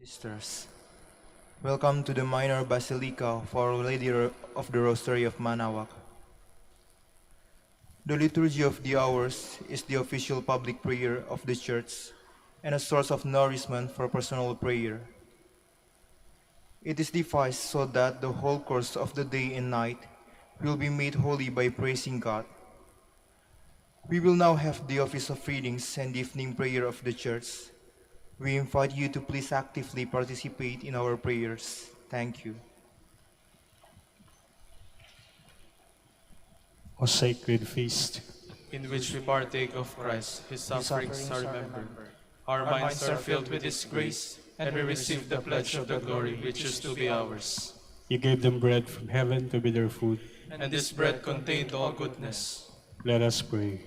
Sisters, welcome to the Minor Basilica of Our Lady of the Rosary of Manaoag. The Liturgy of the Hours is the official public prayer of the Church and a source of nourishment for personal prayer. It is devised so that the whole course of the day and night will be made holy by praising God. We will now have the office of readings and the evening prayer of the Church. We invite you to please actively participate in our prayers. Thank you. O sacred feast, in which we partake of Christ, His sufferings are remembered. Our minds are filled with His grace, and we receive the pledge of the glory which is to be ours. you gave them bread from heaven to be their food. And this bread contained all goodness. Let us pray.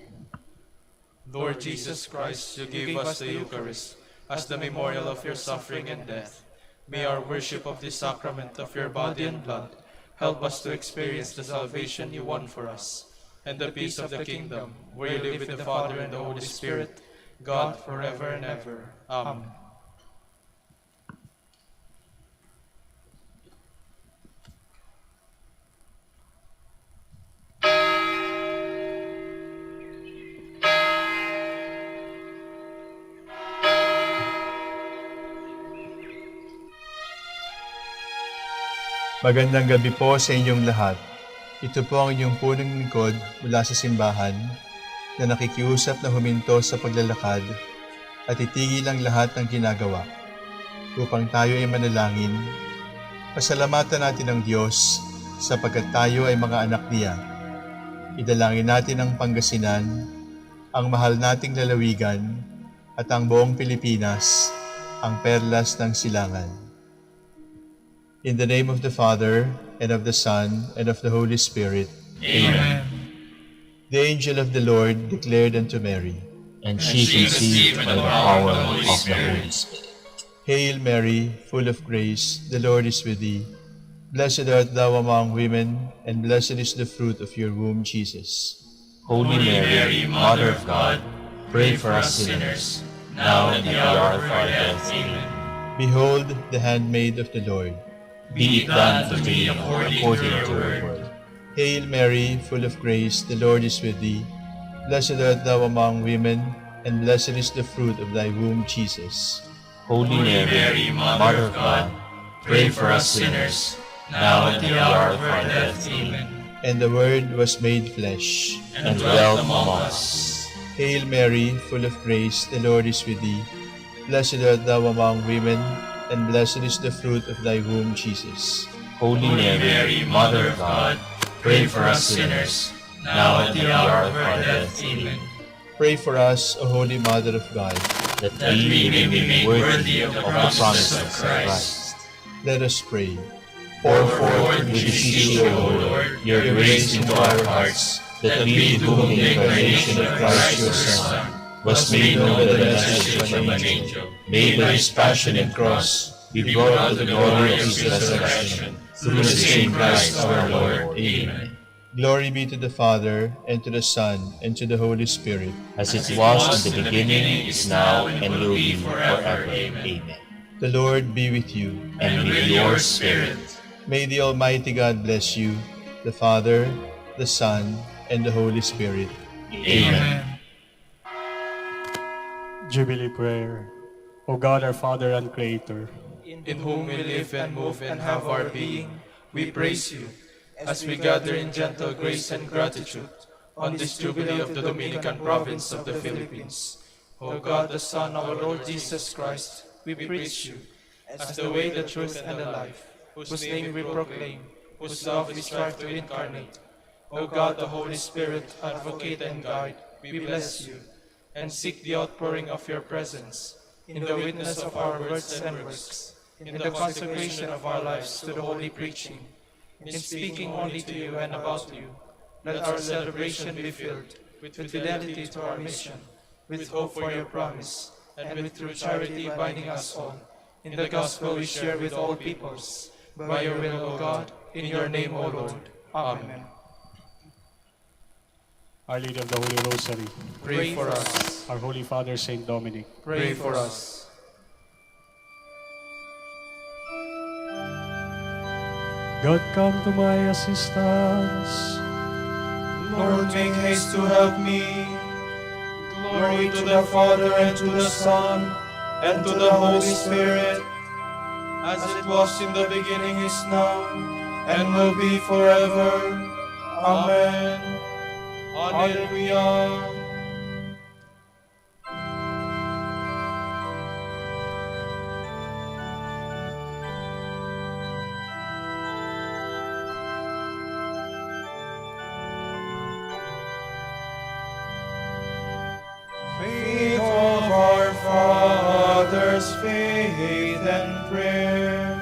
Lord Jesus Christ, you gave us the Eucharist as the memorial of your suffering and death. May our worship of this sacrament of your body and blood help us to experience the salvation you won for us, and the peace of the kingdom, where you live with the Father and the Holy Spirit, God forever and ever. Amen. Magandang gabi po sa inyong lahat. Ito po ang inyong punong lingkod mula sa simbahan na nakikiusap na huminto sa paglalakad at itigil ang lahat ng ginagawa upang tayo ay manalangin. Pasalamatan natin ang Diyos sapagkat tayo ay mga anak niya. Idalangin natin ang Pangasinan, ang mahal nating lalawigan at ang buong Pilipinas, ang perlas ng silangan. In the name of the Father, and of the Son, and of the Holy Spirit. Amen. The angel of the Lord declared unto Mary, And she conceived by the power of the Holy Spirit. Hail Mary, full of grace, the Lord is with thee. Blessed art thou among women, and blessed is the fruit of your womb, Jesus. Holy Mary, Mother of God, pray for us sinners, now and at the hour of our death. Amen. Behold, the handmaid of the Lord. Be it done to me according to your word. Hail Mary, full of grace, the Lord is with thee. Blessed art thou among women, and blessed is the fruit of thy womb, Jesus. Holy Mary, Mother of God, pray for us sinners, now and at the hour of our death. Amen. And the Word was made flesh, And dwelt among us. Hail Mary, full of grace, the Lord is with thee. Blessed art thou among women, and blessed is the fruit of thy womb, Jesus. Holy Mary, Mother of God, pray for us sinners, now and at the hour of our death. Amen. Pray for us, O Holy Mother of God, That we may be made worthy of the promises of Christ. Let us pray. Pour forth, we beseech you, O Lord, your grace into our hearts, that we, to whom the incarnation of Christ your Son was made known by the message from an angel, may by his passion and cross be brought to the glory of his resurrection, through the same Christ our Lord. Amen. Glory be to the Father, and to the Son, and to the Holy Spirit. As it was in the beginning, is now, and will be forever. Amen. The Lord be with you. And with your spirit. May the Almighty God bless you, the Father, the Son, and the Holy Spirit. Amen. Jubilee prayer. O God, our Father and Creator, In whom we live and move and have our being, we praise you, as we gather in gentle grace and gratitude on this Jubilee of the Dominican province of the Philippines. O God, the Son of our Lord Jesus Christ, we preach you, as the way, the truth, and the life, whose name we proclaim, whose love we strive to incarnate. O God, the Holy Spirit, advocate and guide, we bless you, and seek the outpouring of your presence in the witness of our words and works, in the consecration of our lives to the holy preaching, in speaking only to you and about you. Let our celebration be filled with fidelity to our mission, with hope for your promise, and with true charity binding us all in the gospel we share with all peoples. By your will, O God, in your name, O Lord. Amen. Our Lady of the Holy Rosary, Pray for us. our Holy Father Saint Dominic, Pray for us. God, come to my assistance. Lord, make haste to help me. Glory to the Father, and to the Son, and to the Holy Spirit, as it was in the beginning, is now, and will be forever. Amen. Alleluia. Faith of our fathers, faith and prayer,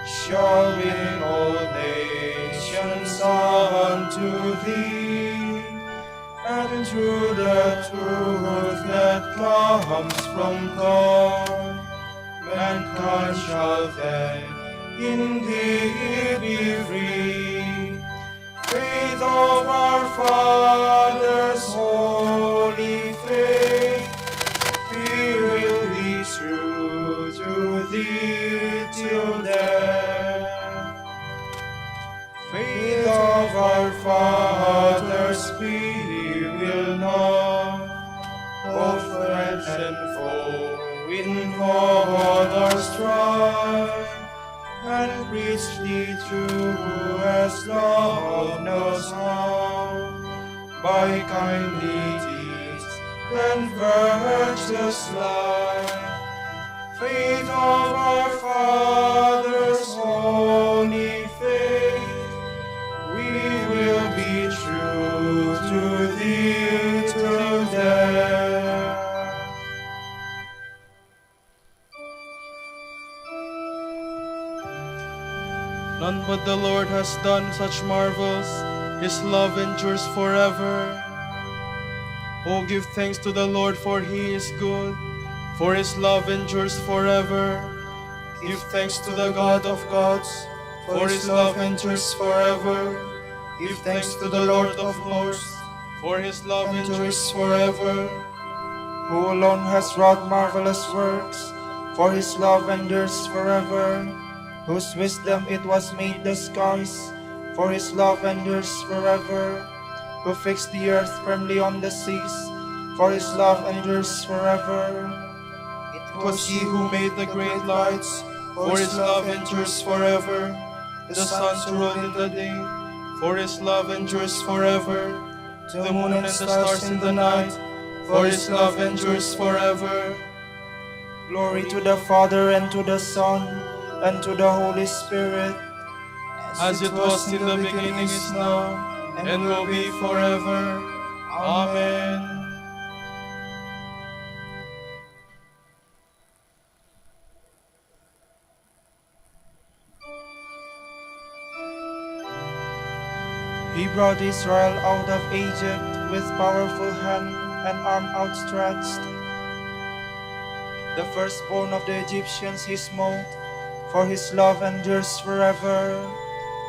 shall win all nations unto thee. And through the truth that comes from God, mankind shall then indeed be free. Faith of our fathers, holy faith, we will be true to thee till death. Faith of our fathers, we will not, both friends and foe, in honor strive, and preach thee true as love knows how, by kindly deeds and virtuous life. Faith of our fathers, holy faith, we will be true to thee till death. None but the Lord has done such marvels. His love endures forever. Oh, give thanks to the Lord, for he is good, for his love endures forever. Give thanks to the God of gods, for his love endures forever. Give thanks to the Lord of hosts, for his love endures forever. Who alone has wrought marvelous works, for his love endures forever. Whose wisdom it was made the skies, for his love endures forever. Who fixed the earth firmly on the seas, for his love endures forever. It was he who made the great lights, for his love endures forever. The sun to rule in the day, for his love endures forever. The moon and the stars in the night, for his love endures forever. Glory to the Father, and to the Son, and to the Holy Spirit, As it was in the beginning, is now, and will be forever. Amen. He brought Israel out of Egypt with powerful hand and arm outstretched. The firstborn of the Egyptians he smote, for his love endures forever.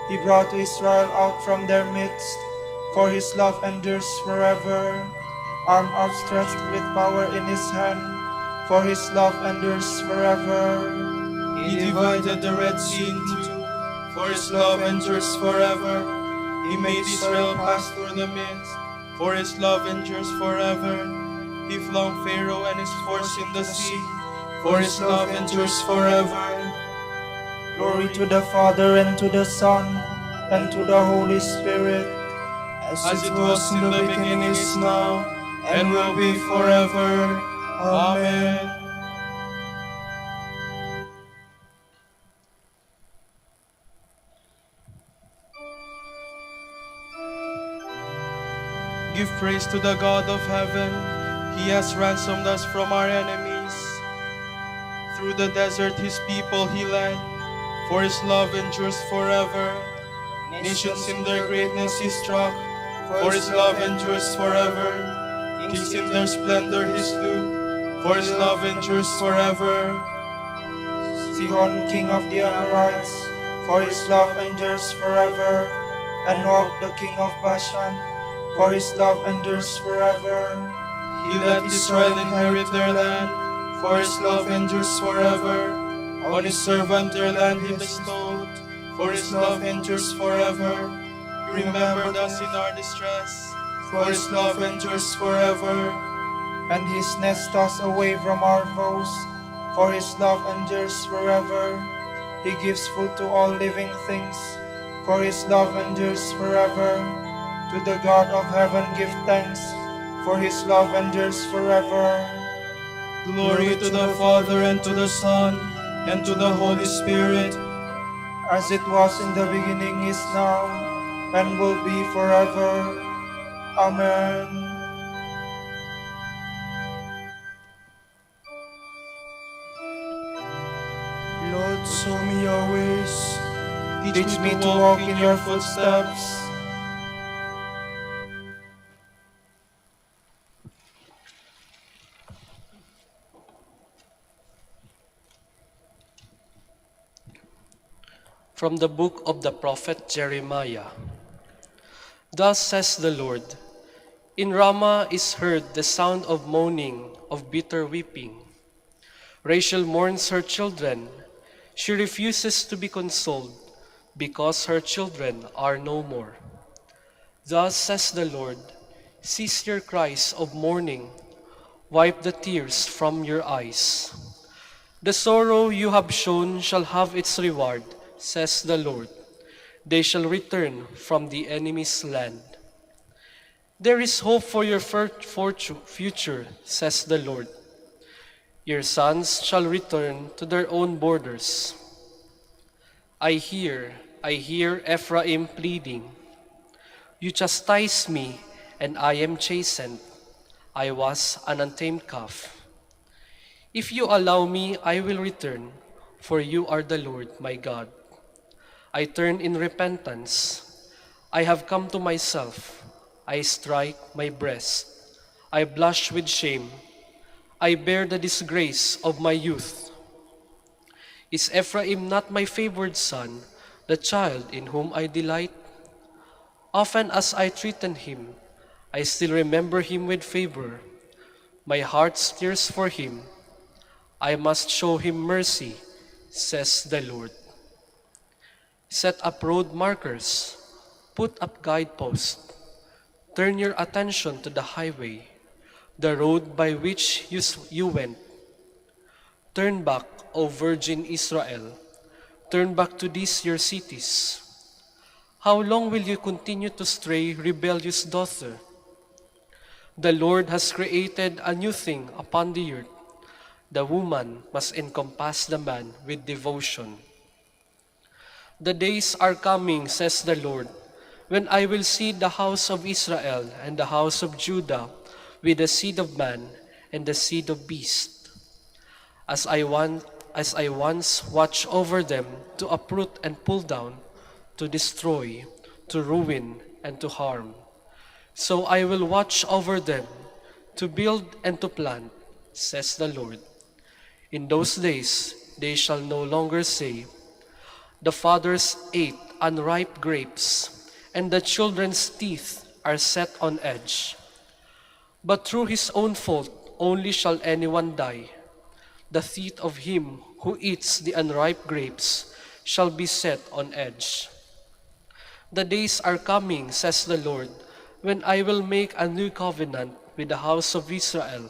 He brought Israel out from their midst, for his love endures forever. Arm outstretched with power in his hand, for his love endures forever. He divided the Red Sea in two, for his love endures forever. He made Israel pass through the midst, for his love endures forever. He flung Pharaoh and his force in the sea, for his love endures forever. Glory to the Father, and to the Son, and to the Holy Spirit, As it was in the beginning, is now, and will be forever. Amen. Give praise to the God of heaven. He has ransomed us from our enemies. Through the desert his people he led, for his love endures forever. Nations in their greatness he struck, for his love endures forever. Kings in their splendor he slew, for his love endures forever. Sihon, king of the Amorites, for his love endures forever. And Og, the king of Bashan, for his love endures forever. He let Israel inherit their land, for his love endures forever. On his servant their land he bestowed, For his love endures forever. He remembered us in our distress. For his love endures forever. And he snatched us away from our foes, for his love endures forever. He gives food to all living things, for his love endures forever. To the God of heaven give thanks, for his love endures forever. Glory to the Father, and to the Son, and to the Holy Spirit, As it was in the beginning, is now, and will be forever. Amen. Lord, show me your ways. Teach me to walk in your footsteps. From the book of the prophet Jeremiah. Thus says the Lord, in Ramah is heard the sound of moaning, of bitter weeping. Rachel mourns her children. She refuses to be consoled, because her children are no more. Thus says the Lord, cease your cries of mourning, wipe the tears from your eyes. The sorrow you have shown shall have its reward, says the Lord. They shall return from the enemy's land. There is hope for your future, says the Lord. Your sons shall return to their own borders. I hear Ephraim pleading. You chastise me, and I am chastened. I was an untamed calf. If you allow me, I will return, for you are the Lord my God. I turn in repentance. I have come to myself. I strike my breast. I blush with shame. I bear the disgrace of my youth. Is Ephraim not my favored son, the child in whom I delight? Often as I threaten him, I still remember him with favor. My heart tears for him. I must show him mercy, says the Lord. Set up road markers. Put up guideposts. Turn your attention to the highway, the road by which you went. Turn back, O Virgin Israel. Turn back to these your cities. How long will you continue to stray, rebellious daughter? The Lord has created a new thing upon the earth. The woman must encompass the man with devotion. The days are coming, says the Lord, when I will seed the house of Israel and the house of Judah with the seed of man and the seed of beast. As I once watched over them to uproot and pull down, to destroy, to ruin, and to harm, so I will watch over them to build and to plant, says the Lord. In those days they shall no longer say, the fathers ate unripe grapes, and the children's teeth are set on edge. But through his own fault only shall anyone die. The teeth of him who eats the unripe grapes shall be set on edge. The days are coming, says the Lord, when I will make a new covenant with the house of Israel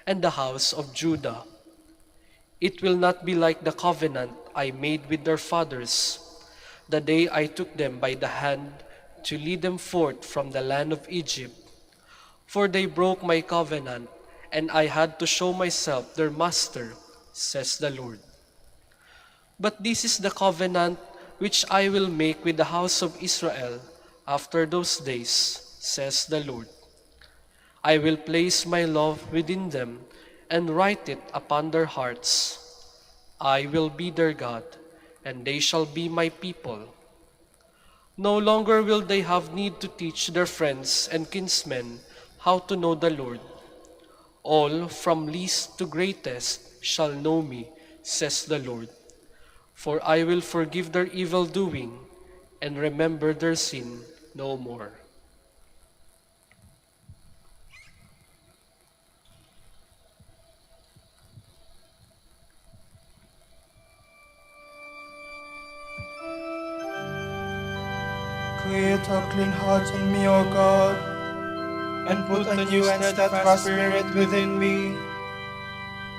and the house of Judah. It will not be like the covenant I made with their fathers, the day I took them by the hand to lead them forth from the land of Egypt. For they broke my covenant, and I had to show myself their master, says the Lord. But this is the covenant which I will make with the house of Israel after those days, says the Lord. I will place my love within them and write it upon their hearts. I will be their God, and they shall be my people. No longer will they have need to teach their friends and kinsmen how to know the Lord. All, from least to greatest, shall know me, says the Lord. For I will forgive their evil doing and remember their sin no more. Create a clean heart in me, O God, and put a new and steadfast spirit within me.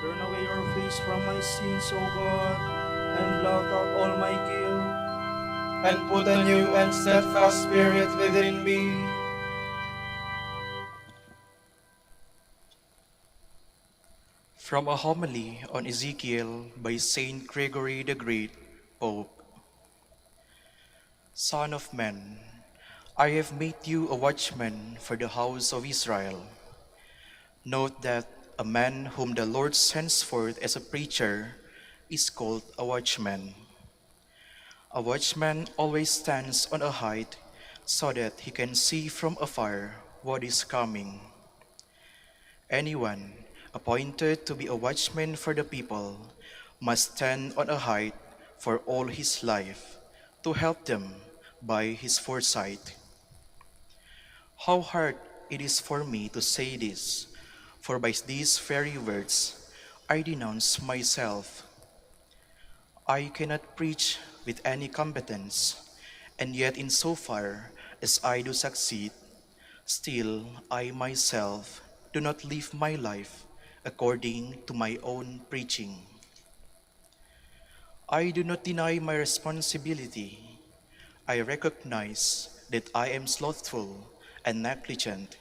turn away your face from my sins, O God, and blot out all my guilt. And put a new and steadfast spirit within me. From a homily on Ezekiel by Saint Gregory the Great, Pope. Son of man, I have made you a watchman for the house of Israel. Note that a man whom the Lord sends forth as a preacher is called a watchman. A watchman always stands on a height so that he can see from afar what is coming. Anyone appointed to be a watchman for the people must stand on a height for all his life to help them by his foresight. How hard it is for me to say this, for by these very words I denounce myself. I cannot preach with any competence, and yet in so far as I do succeed, still I myself do not live my life according to my own preaching. I do not deny my responsibility. I recognize that I am slothful and negligent,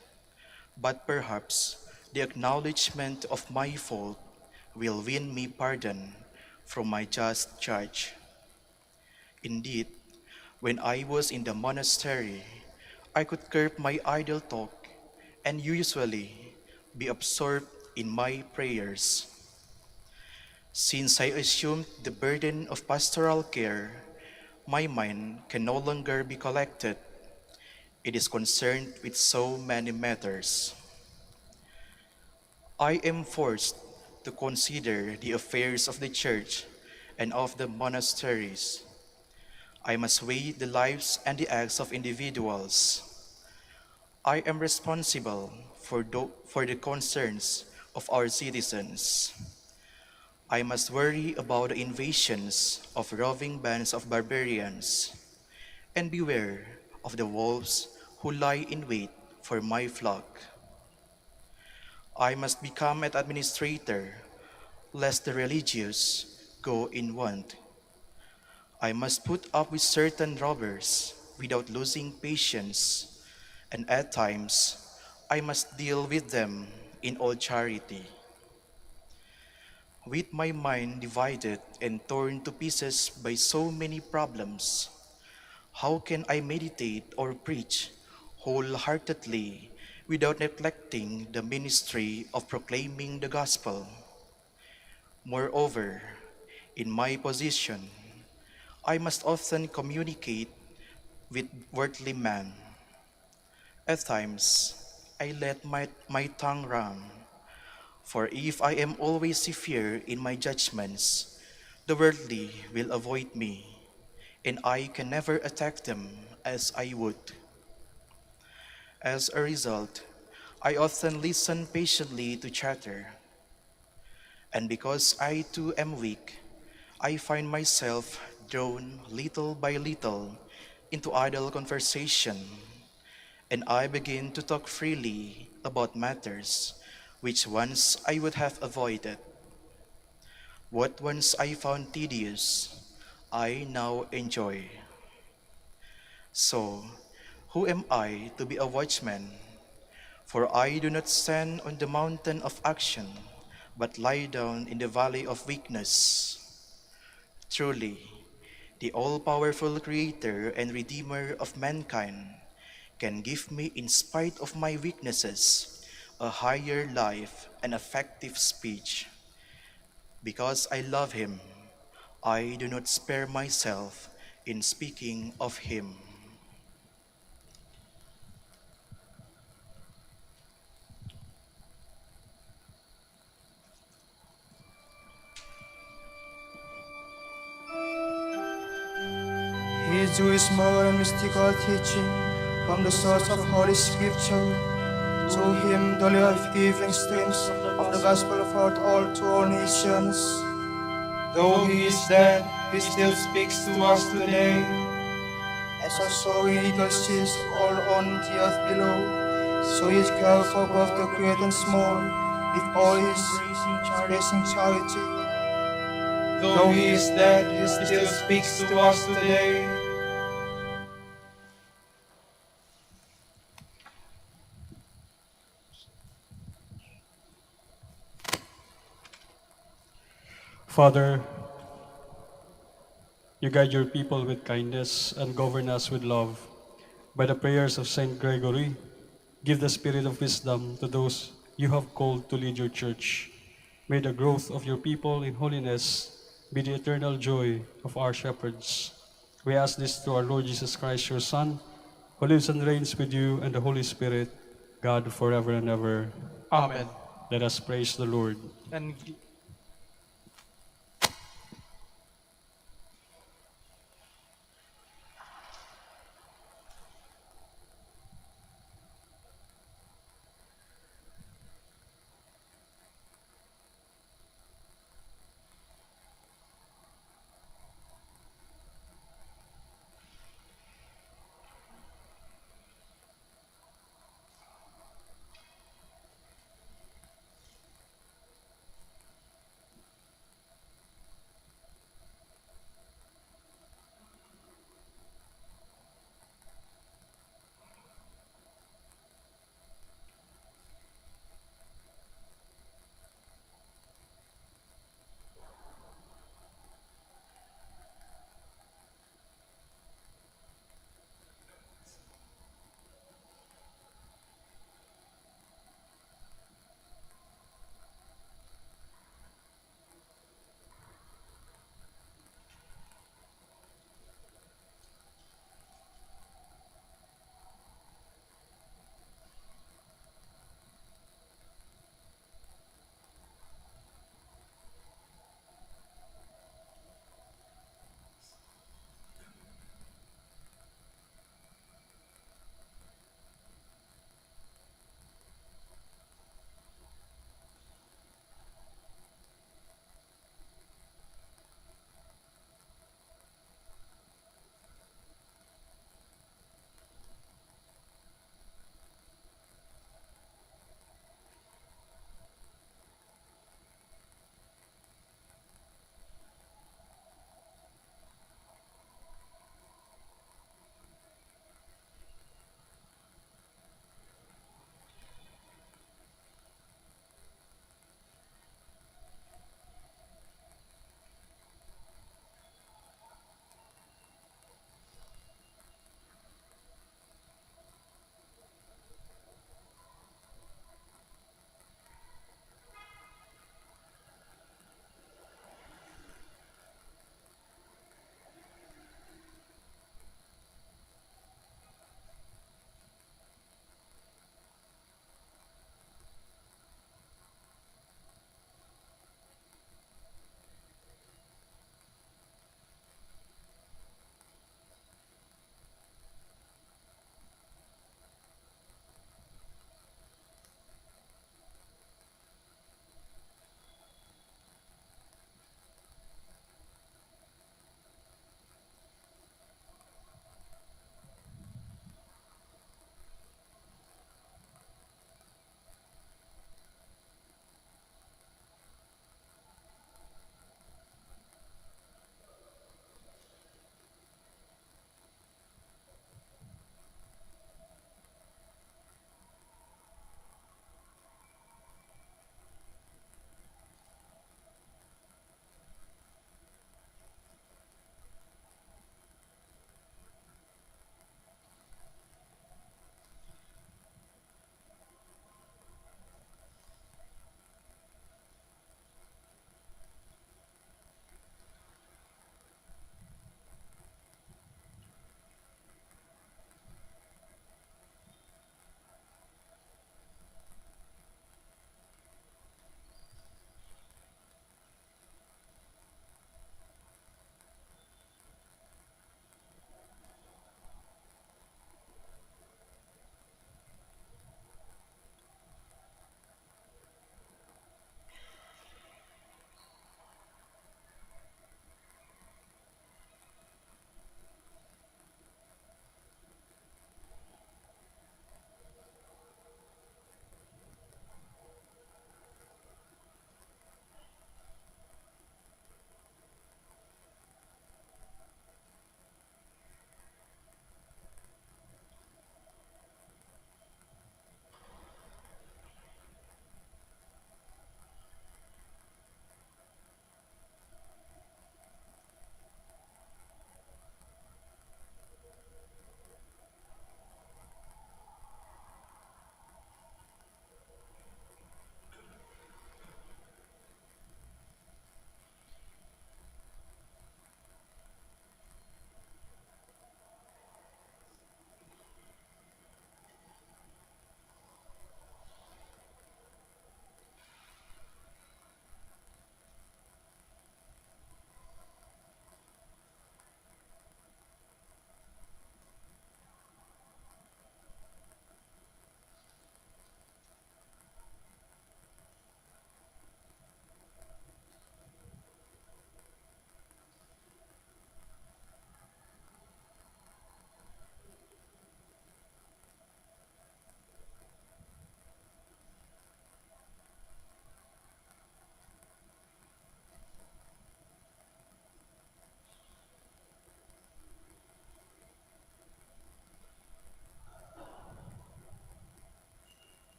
but perhaps the acknowledgement of my fault will win me pardon from my just judge. Indeed, when I was in the monastery, I could curb my idle talk and usually be absorbed in my prayers. Since I assumed the burden of pastoral care, my mind can no longer be collected. It is concerned with so many matters. I am forced to consider the affairs of the church and of the monasteries. I must weigh the lives and the acts of individuals. I am responsible for the concerns of our citizens. I must worry about the invasions of roving bands of barbarians and beware of the wolves who lie in wait for my flock. I must become an administrator, lest the religious go in want. I must put up with certain robbers without losing patience, and at times I must deal with them in all charity. With my mind divided and torn to pieces by so many problems, how can I meditate or preach wholeheartedly without neglecting the ministry of proclaiming the gospel? Moreover, in my position, I must often communicate with worldly men. At times, I let my tongue run, for if I am always severe in my judgments, the worldly will avoid me, and I can never attack them as I would. As a result, I often listen patiently to chatter, and because I too am weak, I find myself drawn little by little into idle conversation, and I begin to talk freely about matters which once I would have avoided. What once I found tedious, I now enjoy. So, who am I to be a watchman? For I do not stand on the mountain of action, but lie down in the valley of weakness. Truly, the all-powerful Creator and Redeemer of mankind can give me, in spite of my weaknesses, a higher life and effective speech. Because I love Him, I do not spare myself in speaking of Him. He who is more and mystical teaching from the source of Holy Scripture, to him the life-giving streams of the gospel forth all to all nations. Though he is dead, he still speaks to us today. And As a soaring eagle sees all on the earth below, so he cares for both the great and small, with all his embracing charity. Though he is dead, he still speaks to us today. Father, you guide your people with kindness and govern us with love. By the prayers of Saint Gregory, give the spirit of wisdom to those you have called to lead your church. May the growth of your people in holiness be the eternal joy of our shepherds. We ask this through our Lord Jesus Christ, your Son, who lives and reigns with you and the Holy Spirit, God forever and ever. Amen. Let us praise the Lord. And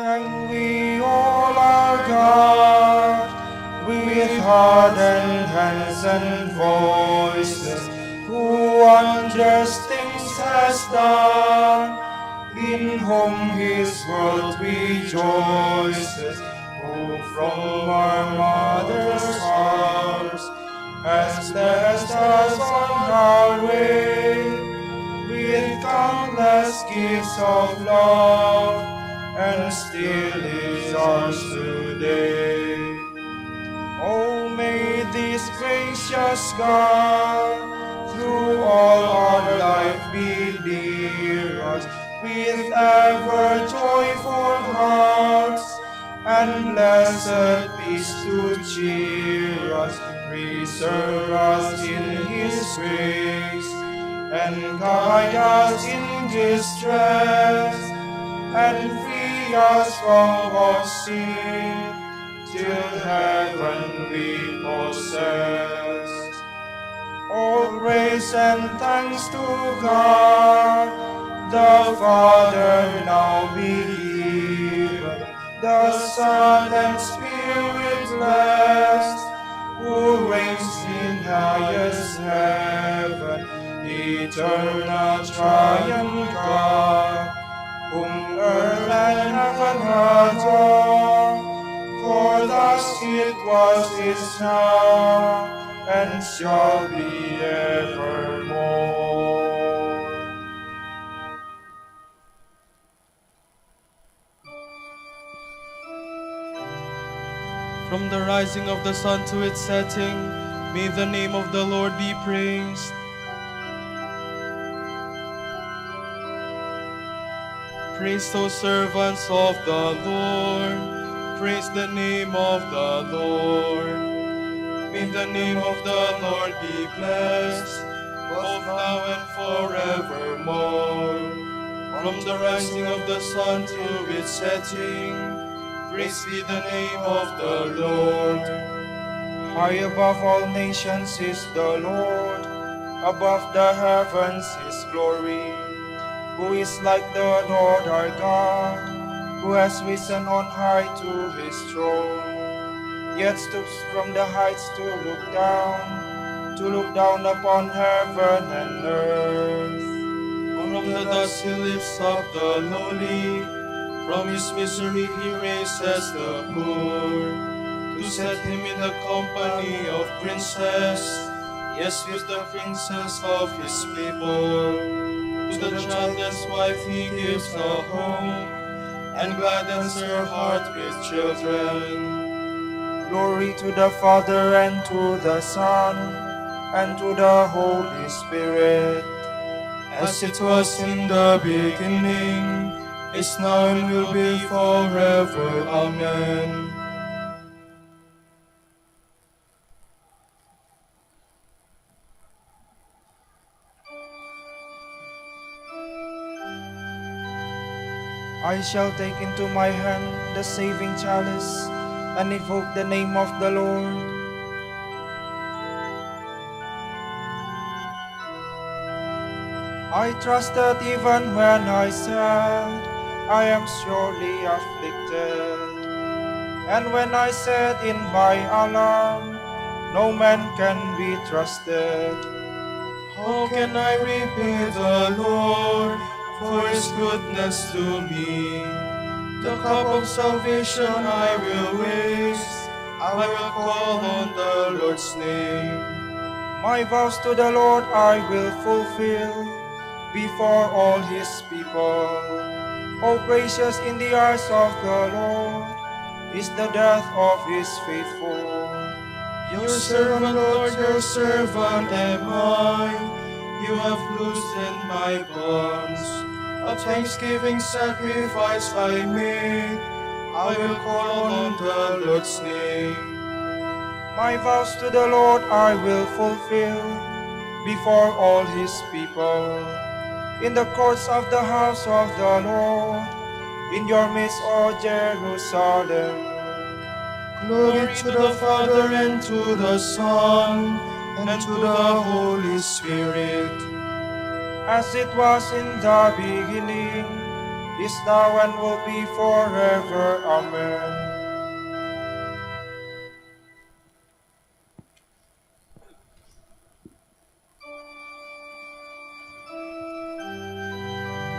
And we all are God, with hardened hands and voices, who wondrous things has done, in whom his world rejoices, who from our mother's arms has blessed us on our way, with countless gifts of love, and still is ours today. Oh, may this gracious God, through all our life be near us, with ever joyful hearts, and blessed peace to cheer us, preserve us in his grace, and guide us in distress, and free us from all sin, till heaven we possess. All praise and thanks to God, the Father now be given, the Son and Spirit blessed, who reigns in highest heaven, eternal triumph God, whom earth and heaven adore. For thus it was, is now, and shall be evermore. From the rising of the sun to its setting, may the name of the Lord be praised. Praise those servants of the Lord. Praise the name of the Lord. May the name of the Lord be blessed, both now and forevermore. From the rising of the sun to its setting, praise be the name of the Lord. High above all nations is the Lord, above the heavens his glory. Who is like the Lord our God, who has risen on high to his throne, yet stoops from the heights to look down upon heaven and earth. From the dust he lifts up the lowly, from his misery he raises the poor, to set him in the company of princes, yes, with the princes of his people. To the childless wife he gives a home, and gladdens her heart with children. Glory to the Father, and to the Son, and to the Holy Spirit, As it was in the beginning, is now, and will be forever. Amen. I shall take into my hand the saving chalice, and invoke the name of the Lord. I trusted even when I said, I am surely afflicted. And when I said in my alarm, no man can be trusted. How can I repay the Lord for his goodness to me? The cup of salvation I will raise, I will call on the Lord's name. My vows to the Lord I will fulfill before all his people. O gracious in the eyes of the Lord is the death of his faithful. Your servant, Lord, your servant am I. You have loosened my bonds. A thanksgiving sacrifice I made, I will call on the Lord's name. My vows to the Lord I will fulfill before all his people. In the courts of the house of the Lord, in your midst, O Jerusalem. Glory to the Father, and to the Son, and to the Holy Spirit. As it was in the beginning, is now and will be forever. Amen.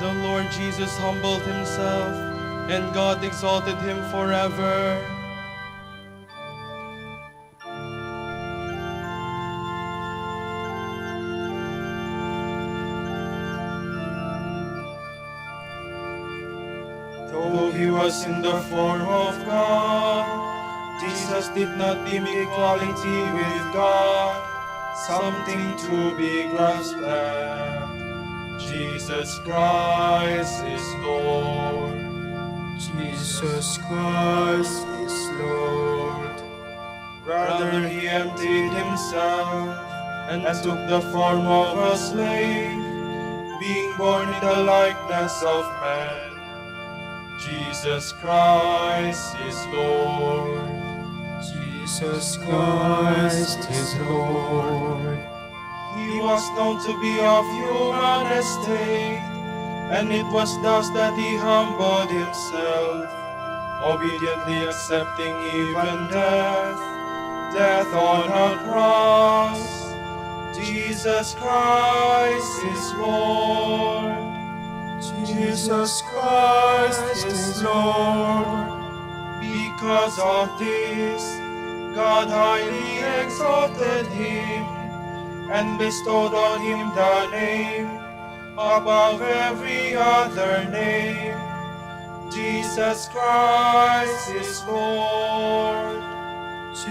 The Lord Jesus humbled himself, and God exalted him forever. Though he was in the form of God, Jesus did not deem equality with God something to be grasped at. Jesus Christ is Lord. Jesus Christ is Lord. Rather, he emptied himself and took the form of a slave, being born in the likeness of man. Jesus Christ is Lord. Jesus Christ is Lord. He was known to be of human estate, and it was thus that he humbled himself, obediently accepting even death, death on a cross. Jesus Christ is Lord. Jesus Christ is Lord. Because of this, God highly exalted him and bestowed on him the name above every other name. Jesus Christ is Lord.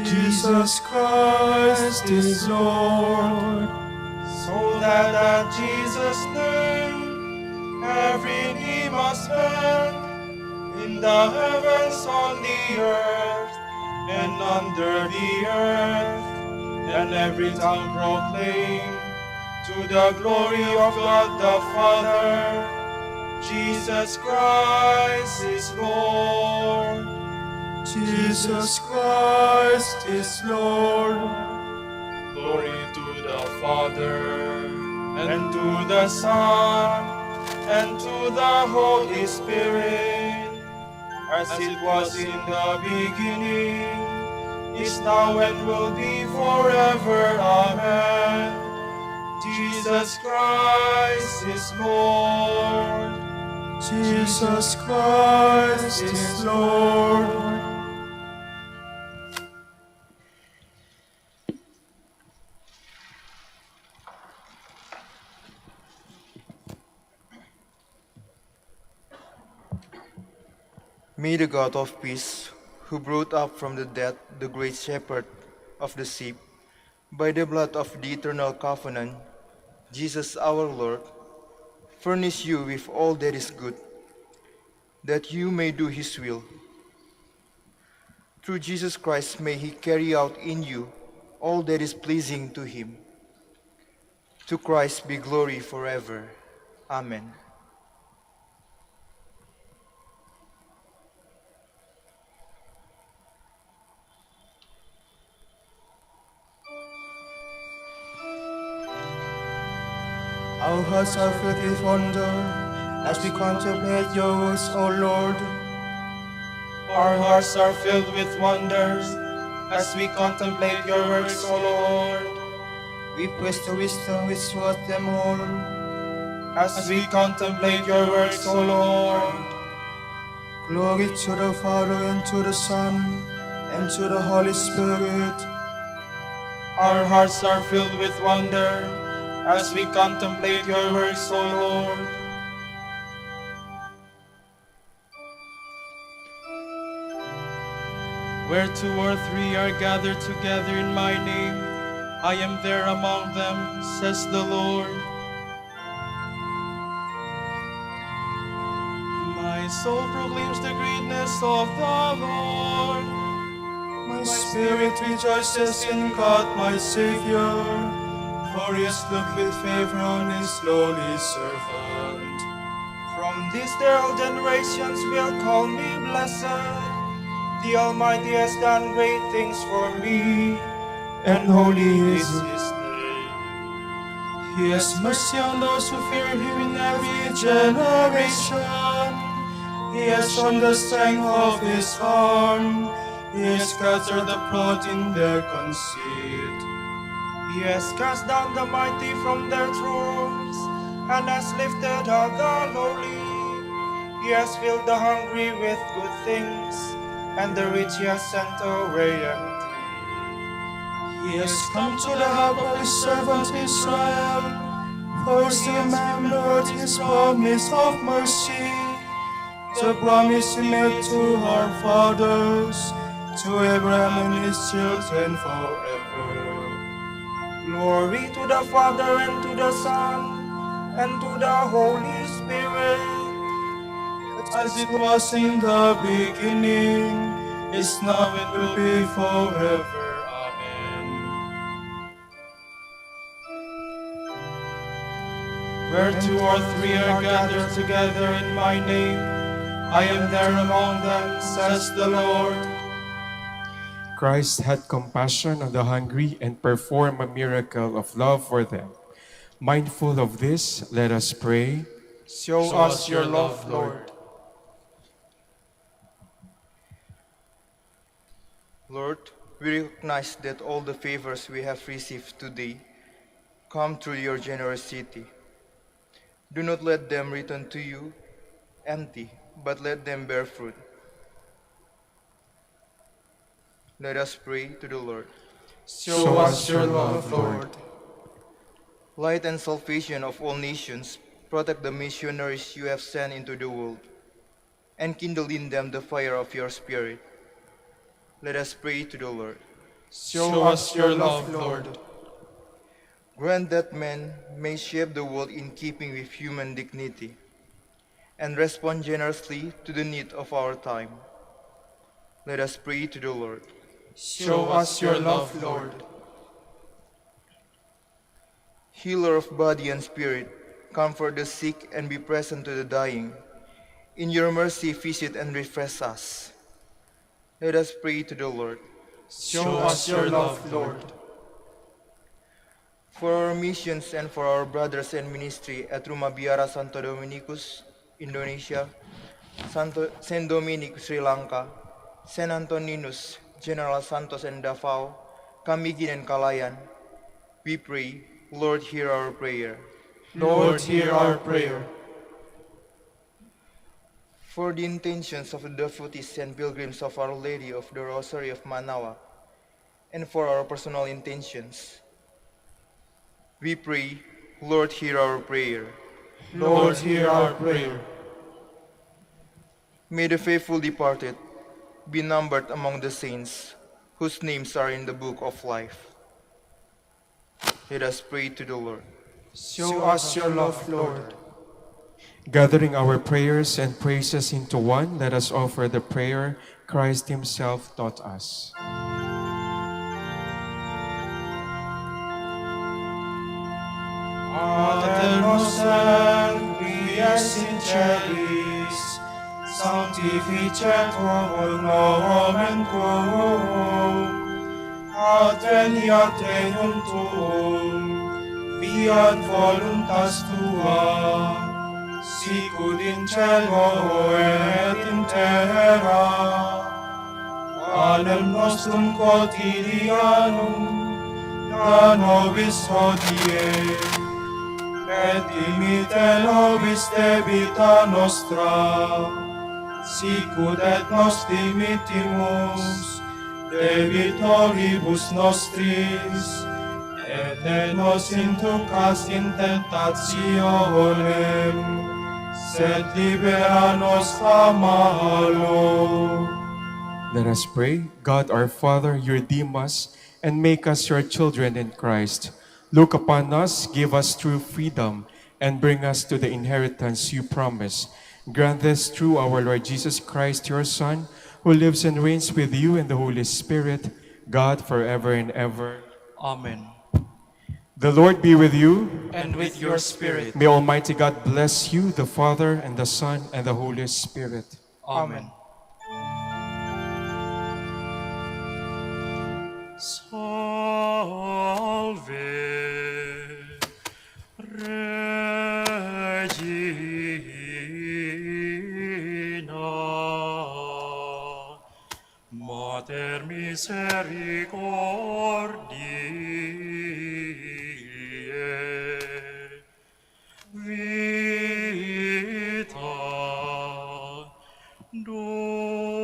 Jesus Christ is Lord. So that at Jesus' name every knee must bend, in the heavens, on the earth, and under the earth, and every tongue proclaim to the glory of God the Father, Jesus Christ is Lord. Jesus Christ is Lord. Glory to the Father, and to the Son, and to the Holy Spirit, as it was in the beginning, is now, and will be forever. Amen. Jesus Christ is Lord. Jesus Christ is Lord. May the God of peace, who brought up from the dead the great shepherd of the sheep, by the blood of the eternal covenant, Jesus our Lord, furnish you with all that is good, that you may do his will. Through Jesus Christ may he carry out in you all that is pleasing to him. To Christ be glory forever. Amen. Our hearts are filled with wonder as we contemplate your works, O Lord. Our hearts are filled with wonders as we contemplate your works, O Lord. We praise the wisdom which wrought them all as we contemplate your works, O Lord. Glory to the Father, and to the Son, and to the Holy Spirit. Our hearts are filled with wonder as we contemplate your works, O Lord. Where two or three are gathered together in my name, I am there among them, says the Lord. My soul proclaims the greatness of the Lord. My spirit rejoices in God my Savior, for he has looked with favor on his lowly servant. From this day all generations will call me blessed. The Almighty has done great things for me, and holy is his name. He has mercy on those who fear him in every generation. He has shown the strength of his arm. He has scattered the proud in their conceit. He has cast down the mighty from their thrones, and has lifted up the lowly. He has filled the hungry with good things, and the rich he has sent away empty. He has come to the help of his servant Israel, for he remembered his promise of mercy, the promise he made to our fathers, to Abraham and his children forever. Glory to the Father, and to the Son, and to the Holy Spirit, as it was in the beginning, is now, and will be forever. Amen. Where two or three are gathered together in my name, I am there among them, says the Lord. Christ had compassion on the hungry and performed a miracle of love for them. Mindful of this, let us pray. Show us your love, Lord. Lord, we recognize that all the favors we have received today come through your generosity. Do not let them return to you empty, but let them bear fruit. Let us pray to the Lord. Show us your love, Lord. Light and salvation of all nations, protect the missionaries you have sent into the world, and kindle in them the fire of your Spirit. Let us pray to the Lord. Show us your love, Lord. Grant that men may shape the world in keeping with human dignity, and respond generously to the need of our time. Let us pray to the Lord. Show us your love, Lord. Healer of body and spirit, comfort the sick and be present to the dying. In your mercy visit and refresh us. Let us pray to the Lord. Show us your love, Lord. For our missions and for our brothers and ministry at Rumah Biara Santo Dominicus, Indonesia, Saint Dominic, Sri Lanka, Saint Antoninus, General Santos and Davao, Camiguin and Calayan, we pray, Lord, hear our prayer. Lord, hear our prayer. For the intentions of the devotees and pilgrims of Our Lady of the Rosary of Manaoag, and for our personal intentions, we pray, Lord, hear our prayer. Lord, hear our prayer. May the faithful departed be numbered among the saints whose names are in the book of life. Let us pray to the Lord. Show us your love, Lord. Gathering our prayers and praises into one, let us offer the prayer Christ himself taught us. Pater noster, quies in celis, sanctificetur nomen tuum, adveniat regnum tuum, fiat voluntas tua, sicut in cielo et in terra. Panem nostrum quotidianum da nobis hodie, et dimite nobis debita nostra, sicut et nos dimittimus debitoribus nostris, et ne nos inducas in tentationem, sed libera nos a malo. Let us pray. God our Father, you redeem us and make us your children in Christ. Look upon us, give us true freedom, and bring us to the inheritance you promise. Grant this through our Lord Jesus Christ, your Son, who lives and reigns with you in the Holy Spirit, God forever and ever. Amen. The Lord be with you. And with your spirit. May Almighty God bless you, the Father, and the Son, and the Holy Spirit. Amen. Salve Regina misericordiae, vita dulcedo,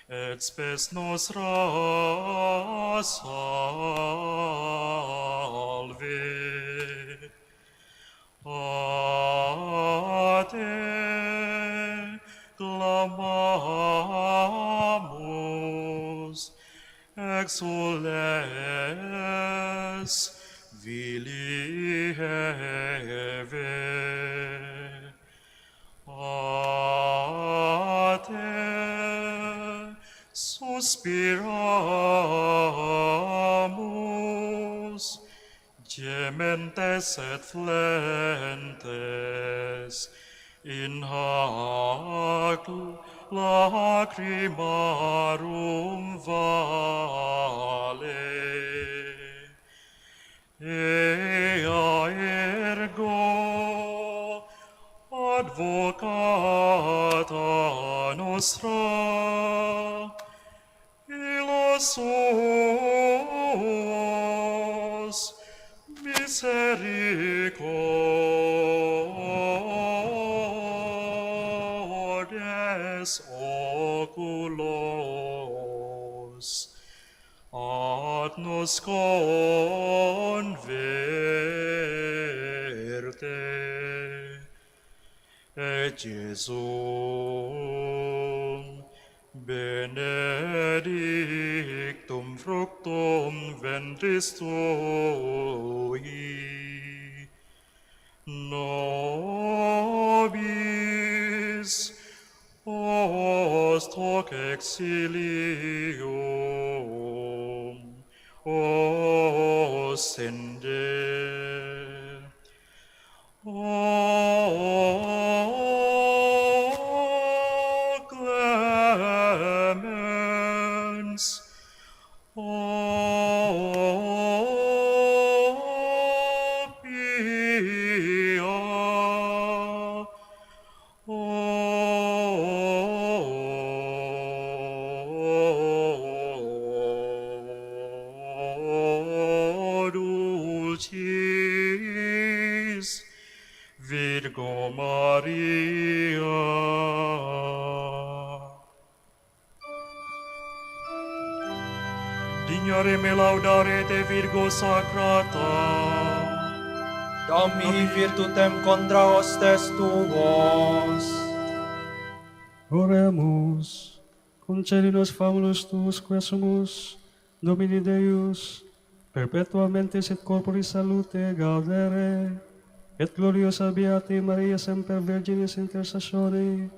et spes nostra salve. A te clamamus, exules vili heve. A te suspiramus, gementes et flentes, in hac lacrimarum vale. Ea ergo advocata nostra, illos suos misericordes oculos ad nos converte, et Jesum benedictum fructum ventris tui, nobis post hoc exilium oscende. O clemens, O pia, O dulcis Virgo Maria. Dignare me laudare te Virgo Sacrata, Dammi virtutem contra hostes tuos. Oremus, concedinos famulos tuus quesumus, Domini Deus, perpetuamente sit corporis salute gaudere, et gloriosa Beati Maria semper Virginis intercessione,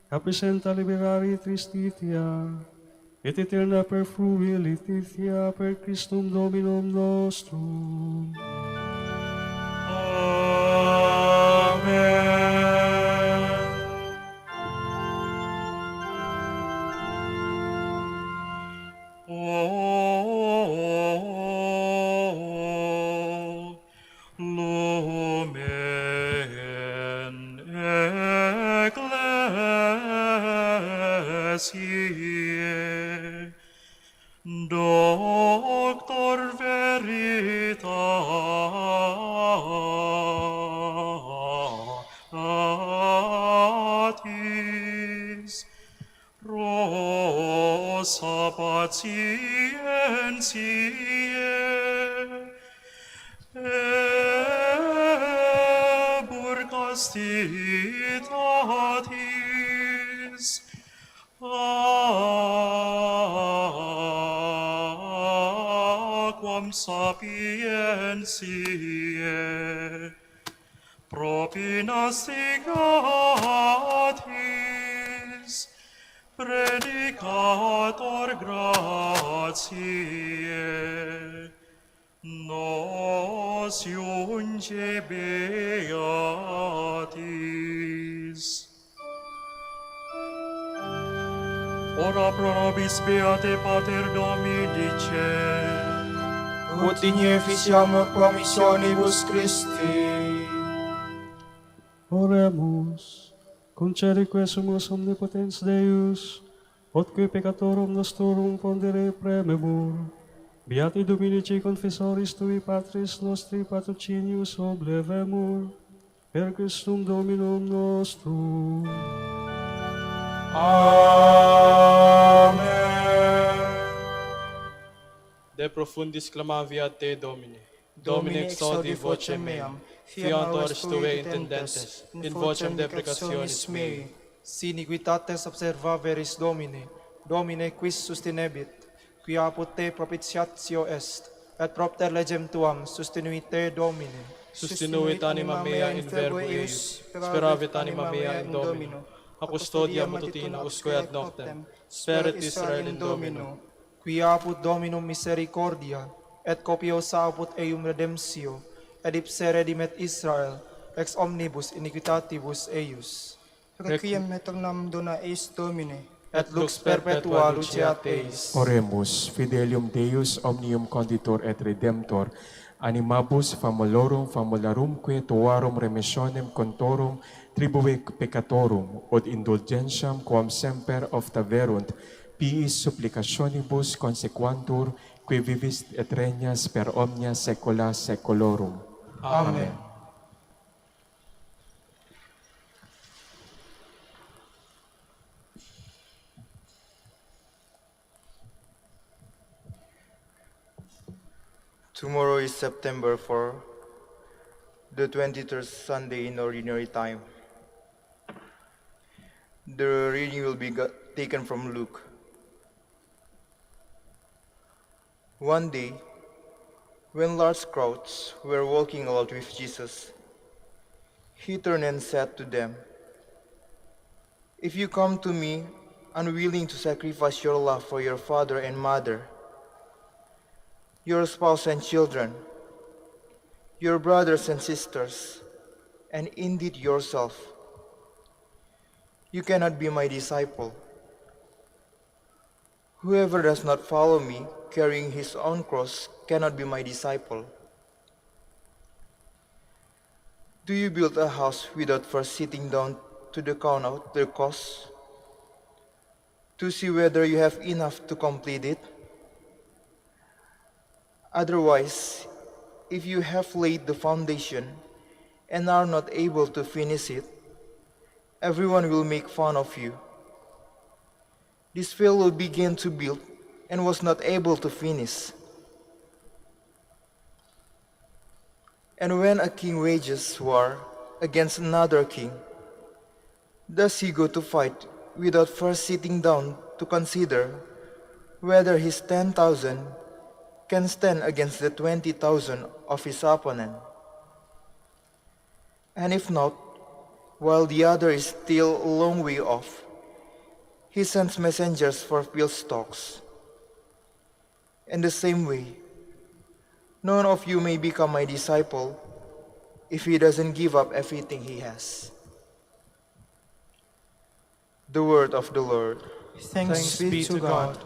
appresenta liberari tristitia, et eterna perfrui letitia per Christum Dominum nostrum. Amen. O lumen ecclesiae, Doctor veritatis, rosa patientiae, ebur castitatis, aquam sapientiae, propinastigatis, predicator gratiae, nos iunge beatis. Ora pro nobis beate Pater Dominice, Ut digni efficiamur promissionibus Christi. Oremus, concede quesumus omnipotens Deus, otque peccatorum nostrorum pondere premebur, beati Dominici confessoris tui Patris nostri patrocinius oblevemur, per Christum Dominum nostrum. Amen. De profundis clamavi ad te, Domine. Domine exaudi vocem meam, fiantor tue intendentes, in vocem deprecationis mei. Si iniquitates observaveris Domine, Domine quis sustinebit, qui apud te propitiatio est, et propter legem tuam sustinuite Domine. Sustinuit anima mea in verbo eius, speravit anima mea in Domino. A custodia matutina usque ad noctem, speret Israel in Domino. Qui apud Dominum misericordia, et copiosa apud eum redemptio, et ipse redimet Israel, ex omnibus iniquitatibus eius. Requiem aeternam dona eis Domine. Et lux perpetua luceat eis. Oremus, fidelium Deus omnium conditor et redemptor, animabus famularumque tuarum remissionem contorum tribue peccatorum, od indulgentiam quam semper oftaverunt, piis supplicationibus consequantur, qui vivis et regnas per omnia saecula saeculorum. Amen. Tomorrow is September 4, the 23rd Sunday in Ordinary Time. The reading will be taken from Luke. One day, when large crowds were walking along with Jesus, he turned and said to them, "If you come to me unwilling to sacrifice your love for your father and mother, your spouse and children, your brothers and sisters, and indeed yourself, you cannot be my disciple. Whoever does not follow me, carrying his own cross, cannot be my disciple. Do you build a house without first sitting down to count out the cost, to see whether you have enough to complete it? Otherwise, if you have laid the foundation and are not able to finish it, everyone will make fun of you. This fellow began to build and was not able to finish. And when a king wages war against another king, does he go to fight without first sitting down to consider whether his 10,000 can stand against the 20,000 of his opponent? And if not, while the other is still a long way off, he sends messengers for peace stalks. In the same way, none of you may become my disciple if he doesn't give up everything he has." The word of the Lord. Thanks be to God.